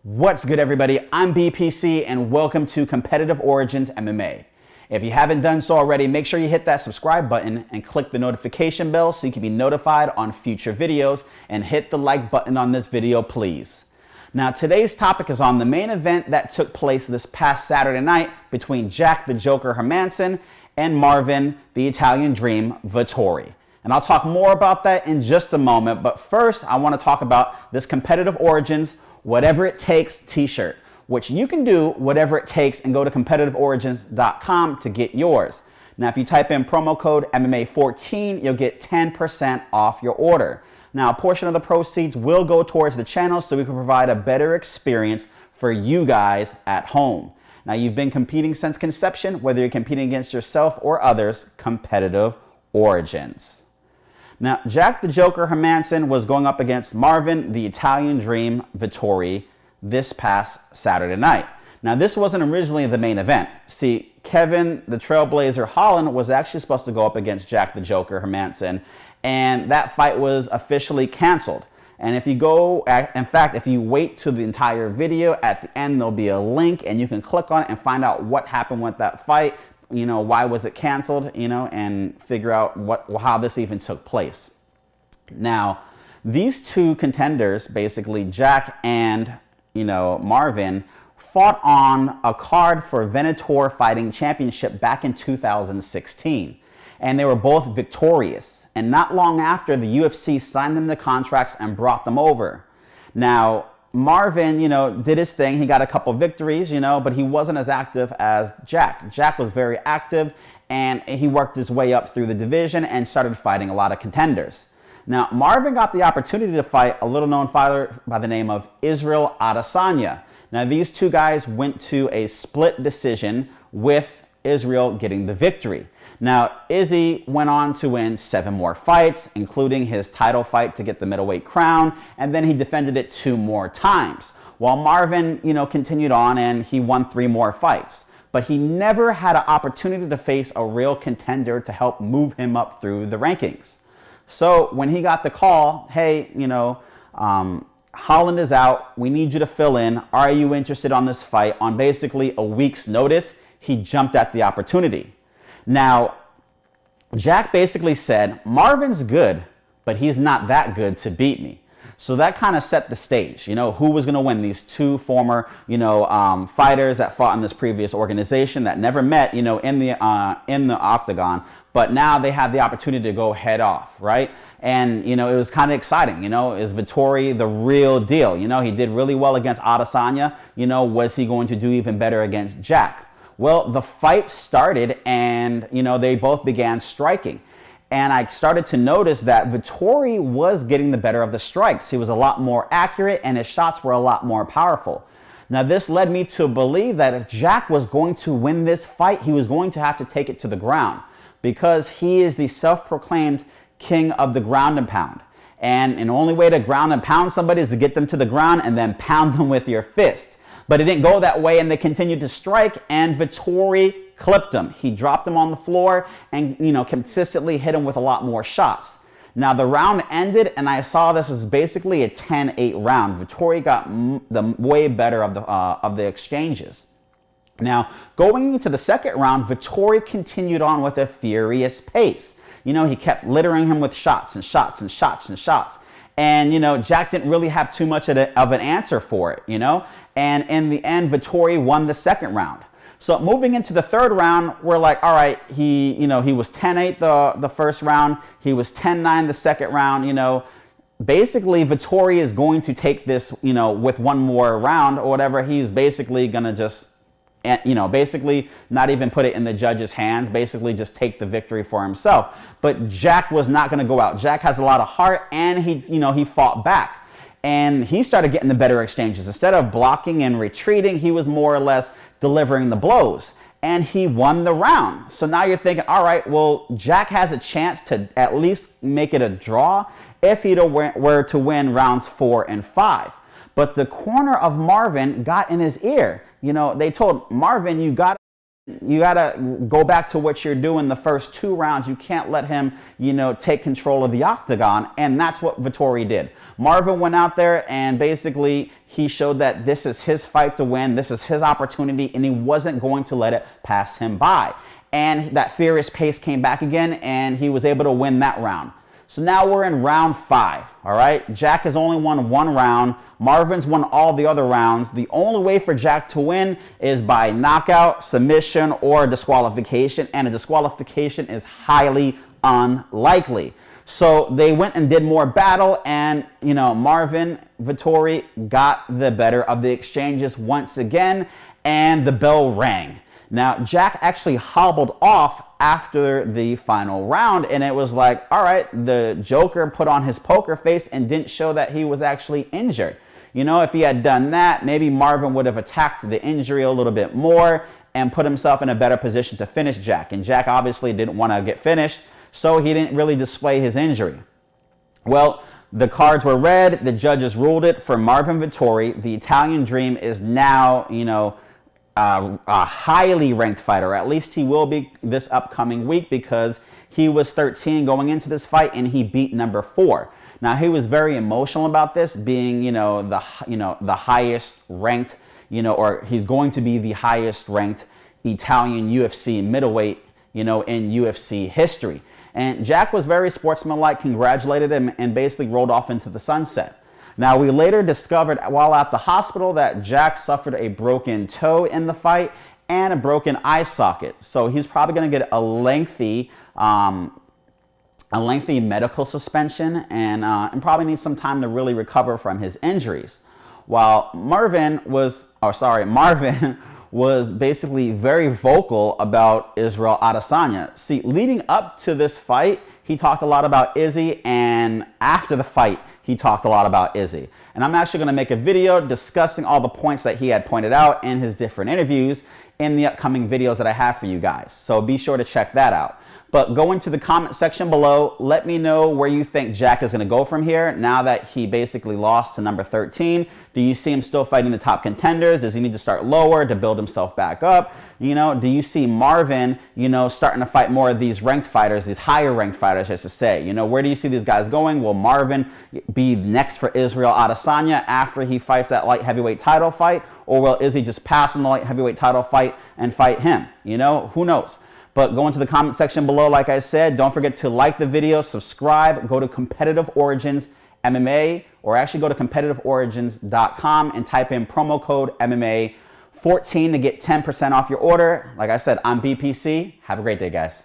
What's good, everybody? I'm BPC and welcome to Competitive Origins MMA. If you haven't done so already, make sure you hit that subscribe button and click the notification bell so you can be notified on future videos, and hit the like button on this video, please. Now, today's topic is on the main event that took place this past Saturday night between Jack the Joker Hermansson and Marvin the Italian Dream Vettori. And I'll talk more about that in just a moment, but first I want to talk about this Competitive Origins Whatever It Takes t-shirt, which you can do whatever it takes and go to competitiveorigins.com to get yours. Now, if you type in promo code MMA14, you'll get 10% off your order. Now, a portion of the proceeds will go towards the channel so we can provide a better experience for you guys at home. Now, you've been competing since conception, whether you're competing against yourself or others, Competitive Origins. Now, Jack the Joker Hermansson was going up against Marvin the Italian Dream Vettori this past Saturday night. Now, this wasn't originally the main event. See, Kevin the Trailblazer Holland was actually supposed to go up against Jack the Joker Hermansson, and that fight was officially canceled. And if you go, in fact, if you wait to the entire video, at the end there'll be a link and you can click on it and find out what happened with that fight. You know, why was it canceled, and figure out how this even took place. Now, these two contenders, basically Jack and, Marvin, fought on a card for Vettori Fighting Championship back in 2016. And they were both victorious. And not long after, the UFC signed them the contracts and brought them over. Now, Marvin, did his thing. He got a couple victories, but he wasn't as active as Jack. Jack was very active, and he worked his way up through the division and started fighting a lot of contenders. Now, Marvin got the opportunity to fight a little-known fighter by the name of Israel Adesanya. Now, these two guys went to a split decision with Israel getting the victory. Now, Izzy went on to win 7 more fights, including his title fight to get the middleweight crown, and then he defended it 2 more times. While Marvin, continued on and he won 3 more fights. But he never had an opportunity to face a real contender to help move him up through the rankings. So when he got the call, hey, Holland is out, we need you to fill in, are you interested on this fight? On basically a week's notice, he jumped at the opportunity. Now, Jack basically said, Marvin's good, but he's not that good to beat me. So that kind of set the stage, who was going to win. These 2 former, fighters that fought in this previous organization that never met, in the octagon, but now they had the opportunity to go head off, right? And, it was kind of exciting, is Vettori the real deal? He did really well against Adesanya, was he going to do even better against Jack? Well, the fight started and, they both began striking. And I started to notice that Vettori was getting the better of the strikes. He was a lot more accurate and his shots were a lot more powerful. Now, this led me to believe that if Jack was going to win this fight, he was going to have to take it to the ground, because he is the self-proclaimed king of the ground and pound. And the only way to ground and pound somebody is to get them to the ground and then pound them with your fist. But it didn't go that way, and they continued to strike, and Vettori clipped him. He dropped him on the floor and, consistently hit him with a lot more shots. Now, the round ended, and I saw this as basically a 10-8 round. Vettori got the way better of the exchanges. Now, going into the second round, Vettori continued on with a furious pace. He kept littering him with shots and shots and shots and shots. And, Jack didn't really have too much of an answer for it, And in the end, Vettori won the second round. So moving into the third round, we're like, all right, he was 10-8 the first round. He was 10-9 the second round, Basically, Vettori is going to take this, with one more round or whatever. He's basically going to just, basically not even put it in the judge's hands, basically just take the victory for himself. But Jack was not going to go out. Jack has a lot of heart, and he fought back. And he started getting the better exchanges. Instead of blocking and retreating, he was more or less delivering the blows. And he won the round. So now you're thinking, all right, well, Jack has a chance to at least make it a draw if he were to win rounds 4 and 5. But the corner of Marvin got in his ear. They told Marvin, you got You got to go back to what you're doing the first 2 rounds. You can't let him, take control of the octagon. And that's what Vettori did. Marvin went out there and basically he showed that this is his fight to win. This is his opportunity, and he wasn't going to let it pass him by. And that furious pace came back again, and he was able to win that round. So now we're in round 5, all right? Jack has only won 1 round. Marvin's won all the other rounds. The only way for Jack to win is by knockout, submission, or disqualification, and a disqualification is highly unlikely. So they went and did more battle, and, Marvin Vettori got the better of the exchanges once again, and the bell rang. Now, Jack actually hobbled off after the final round, and it was like, all right, the Joker put on his poker face and didn't show that he was actually injured. If he had done that, maybe Marvin would have attacked the injury a little bit more and put himself in a better position to finish Jack. And Jack obviously didn't want to get finished, so he didn't really display his injury. Well, the cards were read. The judges ruled it for Marvin Vettori. The Italian Dream is now, a highly ranked fighter. At least he will be this upcoming week, because he was 13 going into this fight and he beat number 4. Now, he was very emotional about this being, the highest ranked, or he's going to be the highest ranked Italian UFC middleweight, in UFC history. And Jack was very sportsmanlike, congratulated him, and basically rolled off into the sunset. Now, we later discovered while at the hospital that Jack suffered a broken toe in the fight and a broken eye socket. So he's probably going to get a lengthy medical suspension and probably needs some time to really recover from his injuries. While Marvin was basically very vocal about Israel Adesanya. See, leading up to this fight, he talked a lot about Izzy, and after the fight, he talked a lot about Izzy. And I'm actually going to make a video discussing all the points that he had pointed out in his different interviews in the upcoming videos that I have for you guys. So be sure to check that out. But go into the comment section below. Let me know where you think Jack is going to go from here now that he basically lost to number 13. Do you see him still fighting the top contenders? Does he need to start lower to build himself back up? Do you see Marvin, starting to fight more of these ranked fighters, these higher ranked fighters, as to say? Where do you see these guys going? Will Marvin be next for Israel Adesanya after he fights that light heavyweight title fight? Or will Izzy just pass on the light heavyweight title fight and fight him? Who knows? But go into the comment section below, like I said. Don't forget to like the video, subscribe, go to Competitive Origins MMA, or actually go to competitiveorigins.com and type in promo code MMA14 to get 10% off your order. Like I said, I'm BPC. Have a great day, guys.